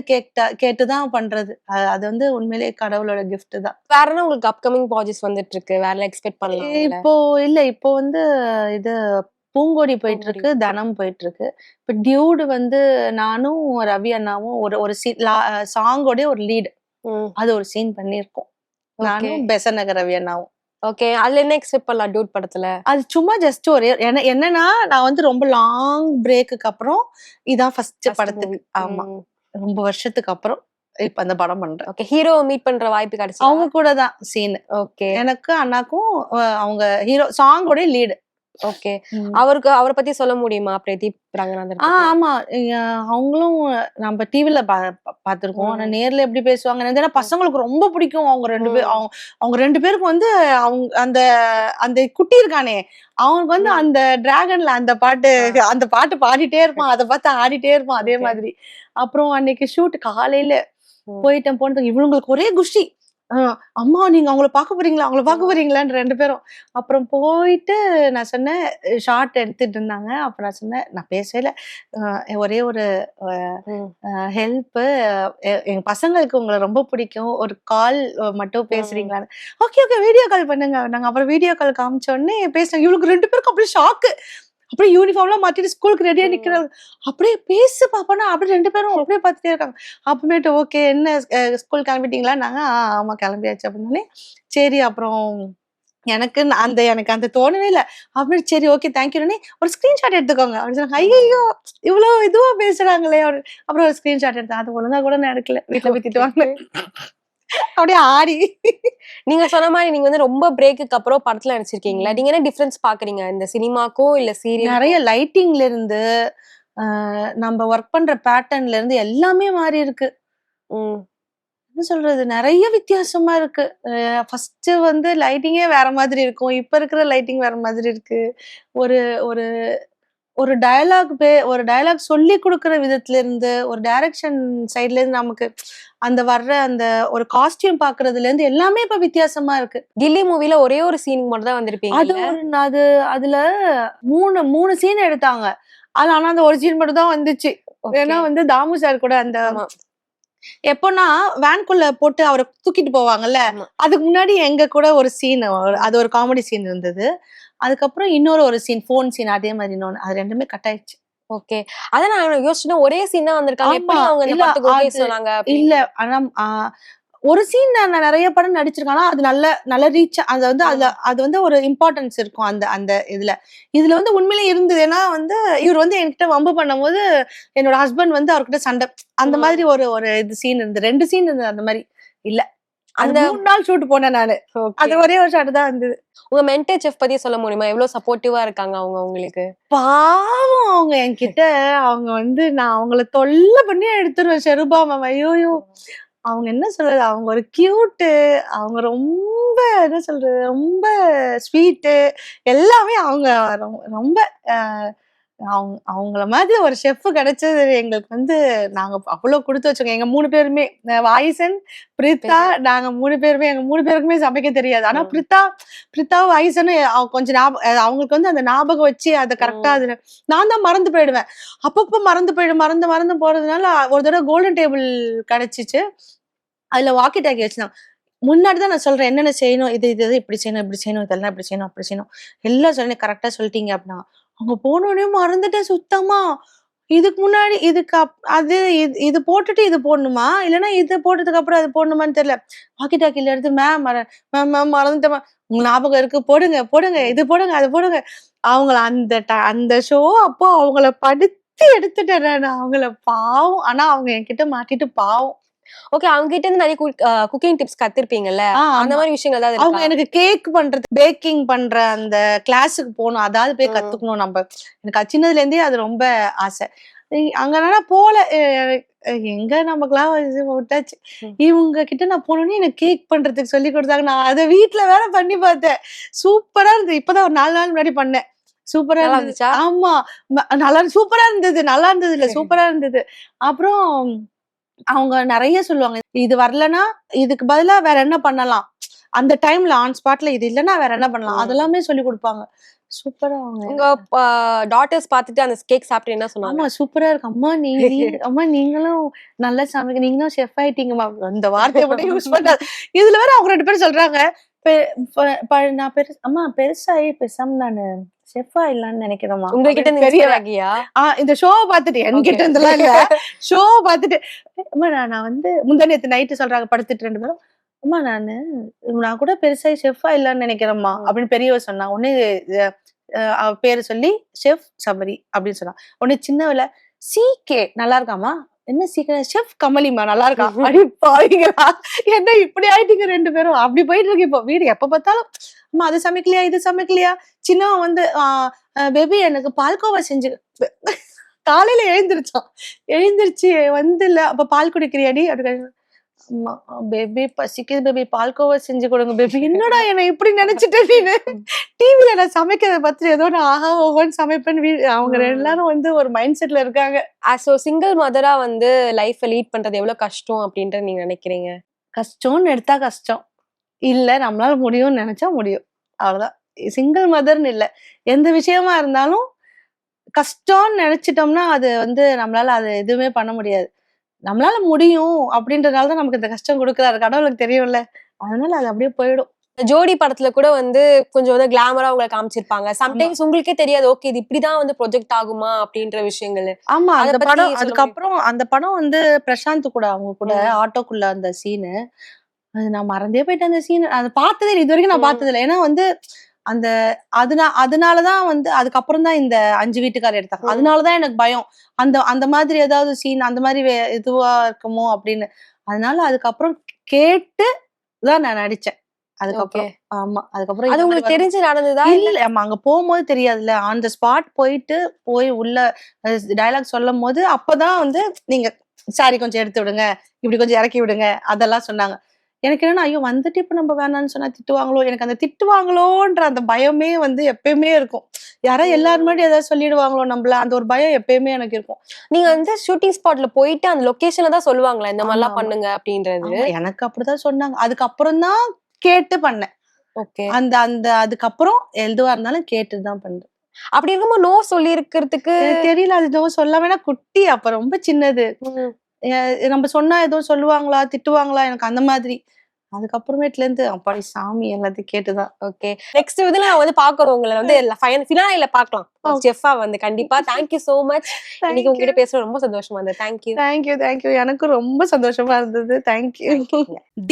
கேட்டுதான் பண்றது. அது வந்து உண்மையிலேயே கடவுளோட கிஃப்ட் தான். வேற என்ன உங்களுக்கு அப்கமிங் ப்ராஜெக்ட்ஸ் வந்துட்டு இருக்கு? வேற எக்ஸ்பெக்ட் பண்ணலாம்? இப்போ இல்ல, இப்போ வந்து இது பூங்கொடி போயிட்டு இருக்கு, தனம் போயிட்டு இருக்கு. இப்ப டியூடு வந்து நானும் ரவி அண்ணாவும் ஒரு சாங்கோட ஒரு லீடு, அது ஒரு சீன் பண்ணிருக்கோம். நானும் பெசநகர் ரவி அண்ணாவும். ஓகே. அதுல என்ன எக்ஸ்பெக்ட் பண்ணலாம் டியூட் படத்துல? அது சும்மா ஜஸ்ட் ஒரு என்னன்னா, நான் வந்து ரொம்ப லாங் பிரேக்குக்கு அப்புறம் இதான் ஃபர்ஸ்ட் படத்துக்கு. ஆமா, ரொம்ப வருஷத்துக்கு அப்புறம் இப்ப அந்த படம் பண்றேன். ஓகே. ஹீரோ மீட் பண்ற வாய்ப்பு கிடைச்சு அவங்க கூட தான் சீன். ஓகே. எனக்கு அண்ணாக்கும் அவங்க ஹீரோ சாங்கோட லீடு. ஓகே. அவரை பத்தி சொல்ல முடியுமா பிரதீப் ரங்கநாதன்? ஆமா, அவங்களும் நம்ம டிவில பாத்துருக்கோம். ஆனா நேர்ல எப்படி பேசுவாங்க, பசங்களுக்கு ரொம்ப பிடிக்கும். அவங்க ரெண்டு பேருக்கும் வந்து அவங்க அந்த குட்டி இருக்கானே, அவனுக்கு வந்து அந்த டிராகன்ல அந்த பாட்டு பாடிட்டே இருப்பான், அதை பார்த்து ஆடிட்டே இருப்பான் அதே மாதிரி. அப்புறம் அன்னைக்கு ஷூட் காலையில போனதுக்கு இவங்களுக்கு ஒரே குஷி, அம்மா நீங்க அவங்கள பார்க்க போறீங்களான்னு 2 பேரும். அப்புறம் போயிட்டு நான் சொன்னேன், ஷார்ட் எடுத்துட்டு இருந்தாங்க. அப்ப நான் சொன்னேன், நான் பேசல, ஒரே ஒரு ஹெல்ப், எங்க பசங்களுக்கு உங்களை ரொம்ப பிடிக்கும், ஒரு கால் மட்டும் பேசுறீங்களான்னு. ஓகே வீடியோ கால் பண்ணுங்க. நாங்க அப்புறம் வீடியோ கால் காமிச்ச உடனே பேசுனாங்க. இவளுக்கு 2 பேருக்கும் அப்படியே ஷாக்கு. அப்படியே யூனிஃபார்ம்லாம் மாத்திட்டு ஸ்கூலுக்கு ரெடியா நிக்கிறாங்க. அப்படியே பேசு பாப்பானா அப்படியே 2 பேரும் அப்படியே பார்த்துட்டே இருக்காங்க. அப்புறமேட்டு ஓகே என்ன ஸ்கூல் கிளம்பிட்டீங்களா? நாங்க ஆமா கிளம்பியாச்சு அப்படின்னே. சரி அப்புறம் எனக்கு அந்த தோணவே இல்ல. அப்படி சரி ஓகே தேங்க்யூ ஒரு ஸ்கிரீன்ஷாட் எடுத்துக்கோங்க அப்படின்னு சொன்னாங்க. ஐயோ இவ்வளவு இதுவா பேசுறாங்களே அப்புறம் ஒரு ஸ்கிரீன்ஷாட் எடுத்தேன். அது ஒழுங்கா கூட நான் எடுக்கல, வீட்டுல போய் திட்டுவாங்க. அப்படியே ஆடி. நீங்க சொன்ன மாதிரி நீங்க வந்து ரொம்ப பிரேக்குக்கு அப்புறம் படத்துல நடிச்சிருக்கீங்களா? நீங்க என்ன டிஃபரன்ஸ் பாக்குறீங்க இந்த சினிமாக்கோ இல்ல சீரியல்? நிறைய லைட்டிங்ல இருந்து நம்ம ஒர்க் பண்ற பேட்டர்ன்ல இருந்து எல்லாமே மாறி இருக்கு. என்ன சொல்றது, நிறைய வித்தியாசமா இருக்கு. ஃபர்ஸ்ட் வந்து லைட்டிங்கே வேற மாதிரி இருக்கும், இப்ப இருக்கிற லைட்டிங் வேற மாதிரி இருக்கு. ஒரு ஒரு ஒரு டயலாக் சொல்லி கொடுக்குற விதத்துல இருந்து, ஒரு டைரக்ஷன் சைட்ல இருந்து நமக்கு அந்த வர்ற அந்த ஒரு காஸ்டியூம் பாக்குறதுல இருந்து எல்லாமே இப்ப வித்தியாசமா இருக்கு. கில்லி மூவில ஒரே ஒரு சீனுக்கு மட்டும் தான் வந்திருப்பீங்க. அதுல மூணு சீன் எடுத்தாங்க. ஆனா அந்த ஒரு சீன் மட்டும் தான் வந்துச்சு. ஏன்னா வந்து தாமு சார் கூட அந்த எப்போன்னா வேன்குள்ள போட்டு அவரை தூக்கிட்டு போவாங்கல்ல, அதுக்கு முன்னாடி எங்க கூட ஒரு சீன், அது ஒரு காமெடி சீன் இருந்தது. அதுக்கப்புறம் இன்னொரு ஒரு சீன் போன் சீன், அதே மாதிரி இன்னொன்னு, அது ரெண்டுமே கட் ஆயிடுச்சு. ஓகே, அதான் நான் யோசிச்சேன் ஒரே சீன் தான் வந்திருக்காங்க, எப்படி அவங்க இந்த படத்துக்கு ஓகே சொன்னாங்க? இல்ல ஆனா ஒரு சீன் நான் நிறைய படம் நடிச்சிருக்கேன், அது நல்ல ரீச், அது வந்து அது வந்து ஒரு இம்பார்ட்டன்ஸ் இருக்கும் அந்த இதுல வந்து உண்மையிலே இருந்தது. ஏன்னா வந்து இவர் வந்து என்கிட்ட வம்பு பண்ணும் போது என்னோட ஹஸ்பண்ட் வந்து அவர்கிட்ட சண்டை, அந்த மாதிரி ஒரு இது சீன் இருந்தது, 2 சீன் இருந்தது. அந்த மாதிரி இல்ல, அந்த 3 நாள் ஷூட் போனேன் நானு, அது ஒரே ஒரு ஷாட் தான் இருந்தது. உங்க மென்டர் செஃப் பத்தி சொல்ல முடியுமா? எவ்வளவு சப்போர்ட்டிவா இருக்காங்க அவங்க உங்களுக்கு? பாவம் அவங்க என்கிட்ட, அவங்க வந்து நான் அவங்கள தொல்லை பண்ணி எடுத்துருவேன். ஷெருபா மேம், ஐயோயோ அவங்க என்ன சொல்றது, அவங்க ஒரு கியூட்டு, அவங்க ரொம்ப என்ன சொல்றது, ரொம்ப ஸ்வீட்டு, எல்லாமே அவங்க ரொம்ப அவங்கள மாதிரி ஒரு ஷெஃப் கிடைச்சது எங்களுக்கு வந்து, நாங்க அவ்வளவு கொடுத்து வச்சோங்க. எங்க 3 பேருமே, வாயிசன், பிரித்தா, நாங்க 3 பேருமே, எங்க 3 பேருக்குமே சமைக்க தெரியாது. ஆனா பிரித்தாவும் வாயிசனும் கொஞ்சம் அவங்களுக்கு வந்து அந்த ஞாபகம் வச்சு அதை கரெக்டா, அது நான் தான் மறந்து போயிடுவேன். அப்பப்போ மறந்து போறதுனால ஒரு தடவை கோல்டன் டேபிள் கிடைச்சிச்சு. அதுல வாக்கி டாக்கி வச்சுதான், முன்னாடி தான் நான் சொல்றேன் என்னென்ன செய்யணும், இது இப்படி செய்யணும், இதெல்லாம் இப்படி செய்யணும், அப்படி செய்யணும், எல்லாம் சொல்லி கரெக்டா சொல்லிட்டீங்க அப்படின்னா, அவங்க போனோடனே மறந்துட்டேன் சுத்தமா. இதுக்கு முன்னாடி இது போட்டுட்டு இது போடணுமா, இல்லைன்னா இது போட்டதுக்கு அப்புறம் அது போடணுமான்னு தெரியல. வாக்கி டாக்கில எடுத்து மேம் மறந்துட்டேன், உங்க ஞாபகம் இருக்கு, போடுங்க, இது போடுங்க, அது போடுங்க. அவங்கள அந்த ஷோ அப்போ அவங்கள படுத்தி எடுத்துட்டேன் நான், அவங்கள பாவம். ஆனா அவங்க என்கிட்ட மாட்டிட்டு பாவம். ஓகே, அவங்க கிட்ட இருந்து நிறைய குக்கிங் டிப்ஸ் கத்துருப்பீங்கல்ல, அந்த மாதிரி விஷயங்கள் ஏதாவது அவங்க எனக்கு கேக் பண்றது, பேக்கிங் பண்ற அந்த கிளாஸுக்கு போகணும், அதாவது போய் கத்துக்கணும். நம்ம எனக்கு சின்னதுல இருந்தே அது ரொம்ப ஆசை. அங்கனா போல, எங்க நமக்குலாம் விட்டாச்சு. இவங்க கிட்ட நான் போனோடனே எனக்கு கேக் பண்றதுக்கு சொல்லி கொடுத்தாங்க. நான் அதை வீட்டுல வேற பண்ணி பார்த்தேன், சூப்பரா இருந்தது. இப்பதான் ஒரு 4 நாள் முன்னாடி பண்ணேன், சூப்பரா இருந்துச்சா? ஆமா, சூப்பரா இருந்தது, நல்லா இருந்தது இல்ல, சூப்பரா இருந்தது. அப்புறம் அவங்க நிறைய சொல்லுவாங்க, இது வரலன்னா இதுக்கு பதிலா வேற என்ன பண்ணலாம், அந்த டைம்ல ஆன் ஸ்பாட்ல இது இல்லைன்னா வேற என்ன பண்ணலாம், அதெல்லாமே சொல்லி கொடுப்பாங்க. சூப்பரா. உங்க டாட்டர்ஸ் பார்த்துட்டு அந்த கேக் சாப்பிட்டு என்ன சொன்னாங்க? ஆமா சூப்பரா இருக்கு அம்மா, அம்மா நீங்களும் நல்லா சமைக்க, நீங்களும் ஷெஃப் ஆயிட்டீங்கம்மா, அந்த வார்த்தையை மட்டும் யூஸ் பண்ணாது. இதுல வேற அவங்க 2 பேரும் சொல்றாங்க, நான் அம்மா பெருசாயி பேசாம நானு ஷெஃப் ஆயிடலாம்னு நினைக்கிறேம்மா. உங்ககிட்ட பெரியவாகியா? இந்த ஷோ பாத்துட்டு, என்கிட்ட இருந்தெல்லாம் இல்ல, ஷோ பாத்துட்டு, அம்மா நான் வந்து முந்தா நேத்து நைட்டு சொல்றாங்க படுத்துட்டு 2 பேரும், அம்மா நான் கூட பெருசாயி ஷெஃப் ஆயிடலாம்னு நினைக்கிறேம்மா அப்படின்னு பெரியவ சொன்னா. உடனே அவ பேரு சொல்லி ஷெஃப் சபரி அப்படின்னு சொன்னா. உடனே சின்னவள CK நல்லா இருக்காமா, என்ன சீக்கிரம் ஷெஃப் கமலிமா நல்லா இருக்கா, அப்படி பாவீங்களா, என்ன இப்படி ஆயிட்டீங்க 2 பேரும், அப்படி போயிட்டு இருக்கு இப்போ வீடு. எப்ப பார்த்தாலும் அம்மா அது சமைக்கலையா, இது சமைக்கலையா. சின்னவன் வந்து பேபி எனக்கு பால்கோவா செஞ்சு, காலையில எழுந்திருச்சு வந்து இல்ல அப்ப பால் குடிக்கிறியாடி அப்படின்னு, பேபி பசிக்குது பேபி, பால்கோவா செஞ்சு கொடுங்க பேபி. என்னடா என்ன இப்படி நினைச்சிட்டு நீனு, டிவில நான் சமைக்கிறத பத்தி ஏதோ நான் ஆஹா ஓஹோன்னு சமைப்பேன்னு அவங்க எல்லாரும் வந்து ஒரு மைண்ட் செட்ல இருக்காங்க. சிங்கிள் மதரா வந்து லைஃப் லீட் பண்றது எவ்வளவு கஷ்டம் அப்படின்ற நீங்க நினைக்கிறீங்க? கஷ்டம்னு எடுத்தா கஷ்டம் இல்ல, நம்மளால முடியும்னு நினைச்சா முடியும், அவ்வளவுதான். சிங்கிள் மதர்னு இல்ல, எந்த விஷயமா இருந்தாலும் கஷ்டம்னு நினைச்சிட்டோம்னா அது வந்து நம்மளால அது எதுவுமே பண்ண முடியாது. நம்மளால முடியும் அப்படின்றதுனாலதான் நமக்கு இந்த கஷ்டம் கொடுக்குறாரு, கடவுளுக்கு தெரியும்ல, அதனால அது அப்படியே போயிடும். ஜோடி படத்துல கூட வந்து கொஞ்சம் வந்து கிளாமரா உங்களை காமிச்சிருப்பாங்க. சம்டைம்ஸ் உங்களுக்கே தெரியாது, ஓகே இது இப்படிதான் வந்து ப்ரொஜெக்ட் ஆகுமா அப்படின்ற விஷயங்கள். ஆமா, அந்த படம் அதுக்கப்புறம் அந்த படம் வந்து பிரசாந்த் கூட, அவங்க கூட ஆட்டோக்குள்ள அந்த சீனு அது நான் மறந்தே போயிட்டேன் அந்த சீன். அது பார்த்ததே இல்ல. இது வரைக்கும் நான் பார்த்தது இல்ல. ஏன்னா வந்து அந்த அதனாலதான் வந்து அதுக்கப்புறம் தான் இந்த 5 வீட்டுக்காரர் எடுத்தாங்க. அதனாலதான் எனக்கு பயம். அந்த மாதிரி ஏதாவது சீன் அந்த மாதிரி இதுவா இருக்குமோ அப்படின்னு. அதனால அதுக்கப்புறம் கேட்டு தான் நான் நடிச்சேன். அதுக்கப்புறம் ஆமா. அதுக்கப்புறம் அது உங்களுக்கு தெரிஞ்சு நடந்ததா? இல்ல ஆமா, அங்க போகும்போது தெரியாதுல்ல. ஆன் த ஸ்பாட் போய் உள்ள டயலாக் சொல்லும் போது அப்பதான் வந்து நீங்க சாரி கொஞ்சம் எடுத்து விடுங்க, இப்படி கொஞ்சம் இறக்கி விடுங்க, அதெல்லாம் சொன்னாங்க. எனக்கு என்னன்னா ஐயோ வந்துட்டு இப்ப நம்ம வேணாம்னு சொன்னா திட்டுவாங்களோ, எனக்கு அந்த திட்டுவாங்களோன்ற அந்த பயமே வந்து எப்பயுமே இருக்கும். எல்லாரும் முன்னாடி ஏதாவது சொல்லிடுவாங்களோ நம்மள, அந்த ஒரு பயம் எப்பயுமே எனக்கு இருக்கும். நீங்க வந்து ஷூட்டிங் ஸ்பாட்ல போயிட்டு அந்த லொகேஷன்ல தான் சொல்லுவாங்களா இந்த மாதிரி எல்லாம் பண்ணுங்க அப்படின்றது? எனக்கு அப்படிதான் சொன்னாங்க. அதுக்கப்புறம் தான் கேட்டு பண்ணேன். ஓகே. அதுக்கப்புறம் எதுவா இருந்தாலும் கேட்டுதான் பண்றேன். அப்படி இருக்கும்போது நோ சொல்லி இருக்கிறதுக்கு எனக்கு தெரியல. அது எதுவும் சொல்லாம குட்டி, அப்ப ரொம்ப சின்னது. நம்ம சொன்னா எதுவும் சொல்லுவாங்களா, திட்டுவாங்களா, எனக்கு அந்த மாதிரி. அதுக்கப்புறமேட்ல இருந்து அப்பாடி சாமி எல்லாத்தையும் கேட்டுதான். ஓகே. நெக்ஸ்ட் இதுல நான் வந்து பாக்குறோம் உங்களை வந்து ஃபினாலில பாக்கலாம் செஃப்பா வந்து. கண்டிப்பா. Thank you so much. இன்னைக்கு உங்ககிட்ட பேசுறது ரொம்ப சந்தோஷமா இருந்தது. தேங்க்யூ. எனக்கு ரொம்ப சந்தோஷமா இருந்தது. தேங்க்யூ.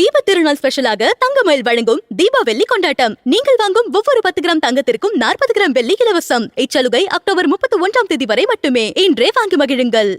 தீப திருநாள் ஸ்பெஷலாக தங்கமயில் வழங்கும் தீபாவளி கொண்டாட்டம். நீங்கள் வாங்கும் ஒவ்வொரு 10 கிராம் தங்கத்திற்கும் 40 கிராம் வெள்ளி இலவசம். இச்சலுகை அக்டோபர் 31 வரை மட்டுமே. இன்றே வாங்கி மகிழுங்கள்.